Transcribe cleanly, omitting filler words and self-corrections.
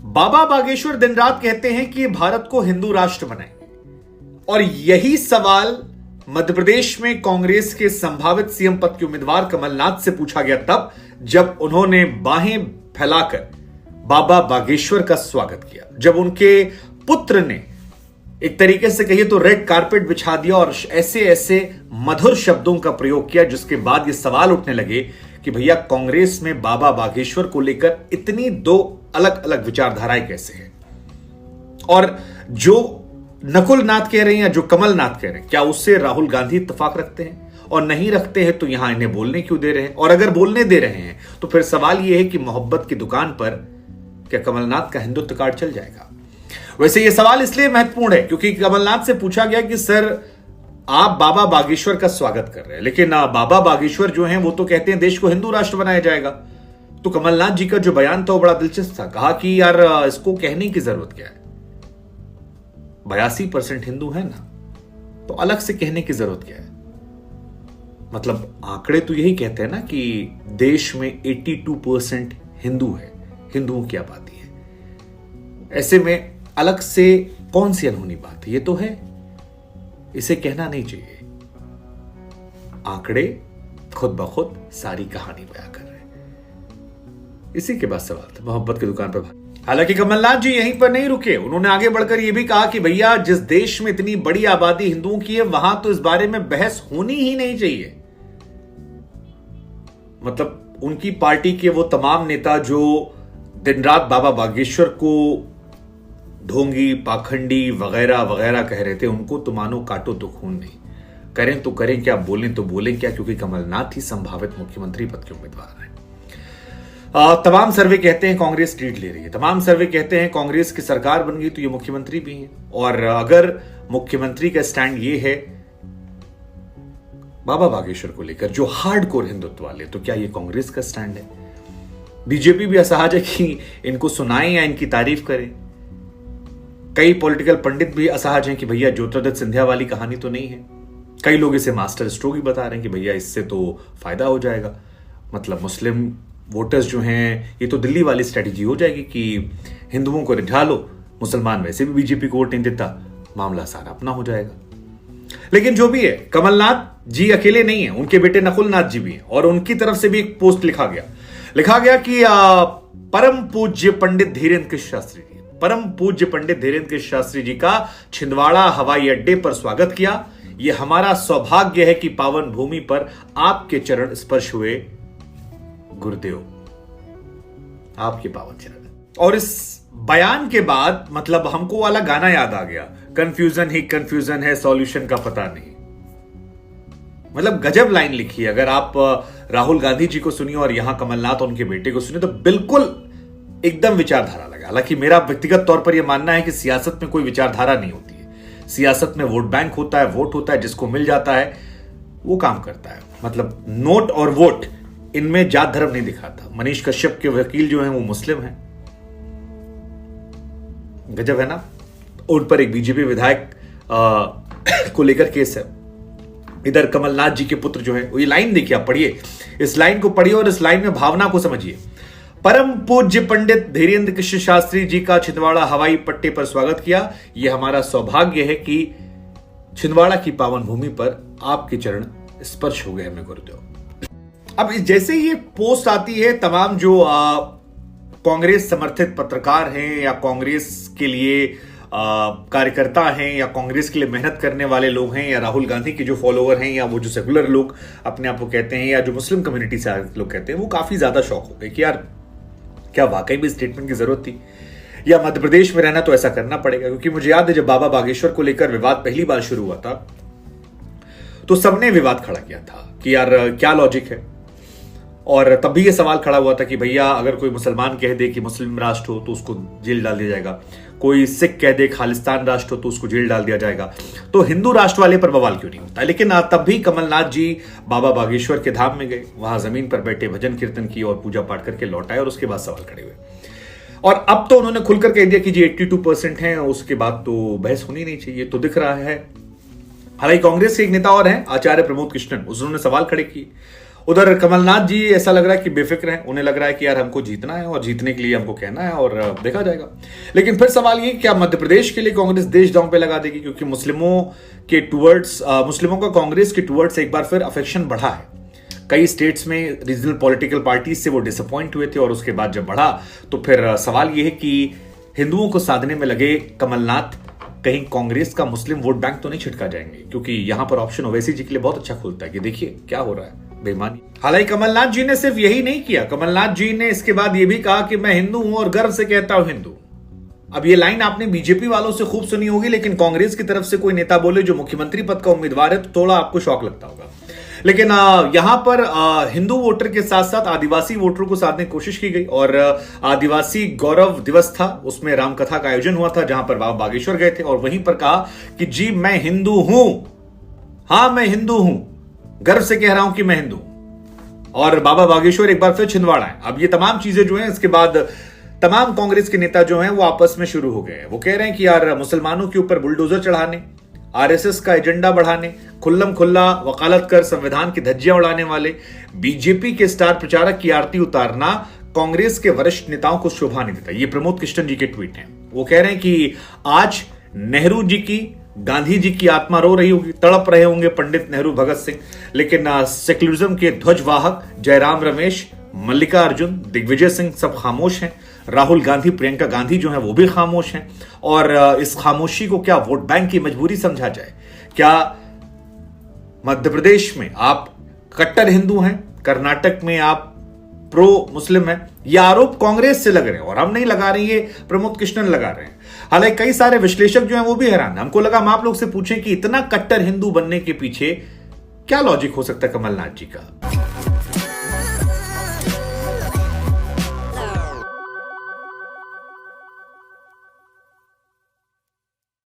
बाबा बागेश्वर दिन रात कहते हैं कि भारत को हिंदू राष्ट्र बनाएंगे, और यही सवाल मध्य प्रदेश में कांग्रेस के संभावित सीएम पद के उम्मीदवार कमलनाथ से पूछा गया तब जब उन्होंने बाहें फैलाकर बाबा बागेश्वर का स्वागत किया, जब उनके पुत्र ने एक तरीके से कहिए तो रेड कारपेट बिछा दिया और ऐसे ऐसे मधुर शब्दों का प्रयोग किया, जिसके बाद ये सवाल उठने लगे कि भैया कांग्रेस में बाबा बागेश्वर को लेकर इतनी दो अलग अलग विचारधाराएं कैसे हैं, और जो नकुल नाथ कह रहे हैं या जो कमलनाथ कह रहे हैं, क्या उससे राहुल गांधी इत्तेफाक रखते हैं, और नहीं रखते हैं तो यहां इन्हें बोलने क्यों दे रहे हैं, और अगर बोलने दे रहे हैं तो फिर सवाल यह है कि मोहब्बत की दुकान पर क्या कमलनाथ का हिंदुत्व कार्ड चल जाएगा। वैसे यह सवाल इसलिए महत्वपूर्ण है क्योंकि कमलनाथ से पूछा गया कि सर आप बाबा बागेश्वर का स्वागत कर रहे हैं, लेकिन बाबा बागेश्वर जो हैं वो तो कहते हैं देश को हिंदू राष्ट्र बनाया जाएगा। तो कमलनाथ जी का जो बयान था वो बड़ा दिलचस्प था। कहा कि यार इसको कहने की जरूरत क्या है, 82% हिंदू है ना, तो अलग से कहने की जरूरत क्या है। मतलब आंकड़े तो यही कहते हैं ना कि देश में 82% हिंदू है, हिंदुओं की आबादी है। ऐसे में अलग से कौन सी अनहोनी बात है, ये तो है, इसे कहना नहीं चाहिए। आंकड़े खुद ब खुद सारी कहानी बयां कर रहे हैं। इसी के बाद सवाल था मोहब्बत की दुकान पर। हालांकि कमलनाथ जी यहीं पर नहीं रुके, उन्होंने आगे बढ़कर यह भी कहा कि भैया जिस देश में इतनी बड़ी आबादी हिंदुओं की है वहां तो इस बारे में बहस होनी ही नहीं चाहिए। मतलब उनकी पार्टी के वो तमाम नेता जो दिन रात बाबा बागेश्वर को ढोंगी, पाखंडी वगैरह वगैरह कह रहे थे, उनको तो मानो काटो तो खून नहीं। करें तो करें क्या, बोलें तो बोलें क्या, क्योंकि कमलनाथ ही संभावित मुख्यमंत्री पद के उम्मीदवार हैं। तमाम सर्वे कहते हैं कांग्रेस लीड ले रही है, तमाम सर्वे कहते हैं कांग्रेस की सरकार बन गई तो ये मुख्यमंत्री भी हैं। और अगर मुख्यमंत्री का स्टैंड ये है बाबा बागेश्वर को लेकर जो हार्डकोर हिंदुत्व वाले, तो क्या ये कांग्रेस का स्टैंड है? बीजेपी भी असहज है कि इनको सुनाएं या इनकी तारीफ करें। कई पॉलिटिकल पंडित भी असहज हैं कि भैया ज्योतिरादित्य सिंधिया वाली कहानी तो नहीं है। कई लोग इसे मास्टर स्ट्रोक भी बता रहे हैं कि भैया इससे तो फायदा हो जाएगा, मतलब मुस्लिम वोटर्स जो हैं, ये तो दिल्ली वाली स्ट्रेटेजी हो जाएगी कि हिंदुओं को रिझा लो, मुसलमान वैसे भी बीजेपी को वोट नहीं देता, मामला सारा अपना हो जाएगा। लेकिन जो भी है, कमलनाथ जी अकेले नहीं है, उनके बेटे नकुल नाथ जी भी हैं, और उनकी तरफ से भी एक पोस्ट लिखा गया कि परम पूज्य पंडित धीरेन्द्र कृष्ण शास्त्री जी, परम पूज्य पंडित धीरेन्द्र कृष्ण शास्त्री जी का छिंदवाड़ा हवाई अड्डे पर स्वागत किया। यह हमारा सौभाग्य है कि पावन भूमि पर आपके चरण स्पर्श हुए गुरुदेव, आपके पावन चरण। और इस बयान के बाद मतलब हमको वाला गाना याद आ गया, कंफ्यूजन ही कंफ्यूजन है, सॉल्यूशन का पता नहीं। मतलब गजब लाइन लिखी है। अगर आप राहुल गांधी जी को सुनिए और यहां कमलनाथ और उनके बेटे को सुनिए तो बिल्कुल एकदम विचारधारा लगा। हालांकि मेरा व्यक्तिगत तौर पर यह मानना है कि सियासत में कोई विचारधारा नहीं होती है। सियासत में वोट बैंक होता है, वोट होता है, जिसको मिल जाता है वो काम करता है। मतलब नोट और वोट, इनमें जात धर्म नहीं दिखाता। मनीष कश्यप के वकील जो हैं वो मुस्लिम हैं, गजब है ना। उन पर एक बीजेपी विधायक को लेकर केस है। इधर कमलनाथ जी के पुत्र जो है, वो ये लाइन देखिए, आप पढ़िए, इस लाइन को पढ़िए और इस लाइन में भावना को समझिए। परम पूज्य पंडित धीरेन्द्र कृष्ण शास्त्री जी का छिंदवाड़ा हवाई पट्टे पर स्वागत किया। यह हमारा सौभाग्य है कि छिंदवाड़ा की पावन भूमि पर आपके चरण स्पर्श हो गए हमें गुरुदेव। अब जैसे ये पोस्ट आती है, तमाम जो कांग्रेस समर्थित पत्रकार हैं या कांग्रेस के लिए कार्यकर्ता हैं या कांग्रेस के लिए मेहनत करने वाले लोग हैं या राहुल गांधी के जो फॉलोअर हैं या वो जो सेकुलर लोग अपने आप को कहते हैं या जो मुस्लिम कम्युनिटी से लोग कहते हैं, वो काफी ज्यादा शौक हो गए कि यार क्या वाकई भी स्टेटमेंट की जरूरत थी, या मध्य प्रदेश में रहना तो ऐसा करना पड़ेगा। क्योंकि मुझे याद है जब बाबा बागेश्वर को लेकर विवाद पहली बार शुरू हुआ था तो सबने विवाद खड़ा किया था कि यार क्या लॉजिक है। और तब भी यह सवाल खड़ा हुआ था कि भैया अगर कोई मुसलमान कह दे कि मुस्लिम राष्ट्र हो तो उसको जेल डाल दिया जाएगा, कोई सिख कह दे खालिस्तान राष्ट्र हो तो उसको जेल डाल दिया जाएगा, तो हिंदू राष्ट्र वाले पर बवाल क्यों नहीं होता। लेकिन तब भी कमलनाथ जी बाबा बागेश्वर के धाम में गए, वहां जमीन पर बैठे भजन कीर्तन किए और पूजा पाठ करके लौट आए और उसके बाद सवाल खड़े हुए। और अब तो उन्होंने खुलकर कह दिया कि जी 82% है, उसके बाद तो बहस होनी नहीं चाहिए, तो दिख रहा है। हालांकि कांग्रेस के एक नेता और हैं आचार्य प्रमोद कृष्णन, उन्होंने सवाल खड़े किए उधर कमलनाथ जी ऐसा लग रहा है कि बेफिक्र हैं, उन्हें लग रहा है कि यार हमको जीतना है और जीतने के लिए हमको कहना है और देखा जाएगा। लेकिन फिर सवाल ये, क्या मध्य प्रदेश के लिए कांग्रेस देश दांव पे लगा देगी? क्योंकि मुस्लिमों का कांग्रेस के टुवर्ड्स एक बार फिर अफेक्शन बढ़ा है। कई स्टेट्स में रीजनल पॉलिटिकल पार्टीज से वो डिसअपॉइंट हुए थे और उसके बाद जब बढ़ा तो फिर सवाल यह है कि हिंदुओं को साधने में लगे कमलनाथ कहीं कांग्रेस का मुस्लिम वोट बैंक तो नहीं छिटका जाएंगे, क्योंकि यहां पर ऑप्शन ओवैसी जी के लिए बहुत अच्छा खुलता है कि देखिए क्या हो रहा है, बेईमानी। हालांकि कमलनाथ जी ने सिर्फ यही नहीं किया, कमलनाथ जी ने इसके बाद यह भी कहा कि मैं हिंदू हूं और गर्व से कहता हूं हिंदू। अब ये लाइन आपने बीजेपी वालों से खूब सुनी होगी, लेकिन कांग्रेस की तरफ से कोई नेता बोले जो मुख्यमंत्री पद का उम्मीदवार है तो थोड़ा आपको शौक लगता होगा। लेकिन यहां पर हिंदू वोटर के साथ साथ आदिवासी वोटरों को साधने की कोशिश की गई और आदिवासी गौरव दिवस था, उसमें रामकथा का आयोजन हुआ था जहां पर बाबा बागेश्वर गए थे और वहीं पर कहा कि जी मैं हिंदू हूं, हां मैं हिंदू हूं, गर्व से कह रहा हूं कि मैं हिंदू। और बाबा बागेश्वर एक बार फिर छिंदवाड़ा है। अब ये तमाम चीजें जो हैं इसके बाद तमाम कांग्रेस के नेता जो हैं वो आपस में शुरू हो गए हैं। वो कह रहे हैं कि यार मुसलमानों के ऊपर बुलडोजर चढ़ाने, आरएसएस का एजेंडा बढ़ाने, खुल्लम खुल्ला वकालत कर संविधान की धज्जियां उड़ाने वाले बीजेपी के स्टार प्रचारक की आरती उतारना कांग्रेस के वरिष्ठ नेताओं को शोभा नहीं देता। ये प्रमोद कृष्णन जी के ट्वीट हैं। वो कह रहे हैं कि आज नेहरू जी की, गांधी जी की आत्मा रो रही होगी, तड़प रहे होंगे पंडित नेहरू, भगत सिंह, लेकिन सेक्युलरिज्म के ध्वजवाहक जयराम रमेश, मल्लिकार्जुन, दिग्विजय सिंह सब खामोश हैं। राहुल गांधी, प्रियंका गांधी जो है वो भी खामोश हैं। और इस खामोशी को क्या वोट बैंक की मजबूरी समझा जाए? क्या मध्य प्रदेश में आप कट्टर हिंदू हैं, कर्नाटक में आप प्रो मुस्लिम हैं? यह आरोप कांग्रेस से लग रहे हैं और हम नहीं लगा रहे, ये प्रमोद कृष्णन लगा रहे हैं। हालांकि कई सारे विश्लेषक जो हैं वो भी हैरान हैं। हमको लगा हम आप लोग से पूछें कि इतना कट्टर हिंदू बनने के पीछे क्या लॉजिक हो सकता है कमलनाथ जी का।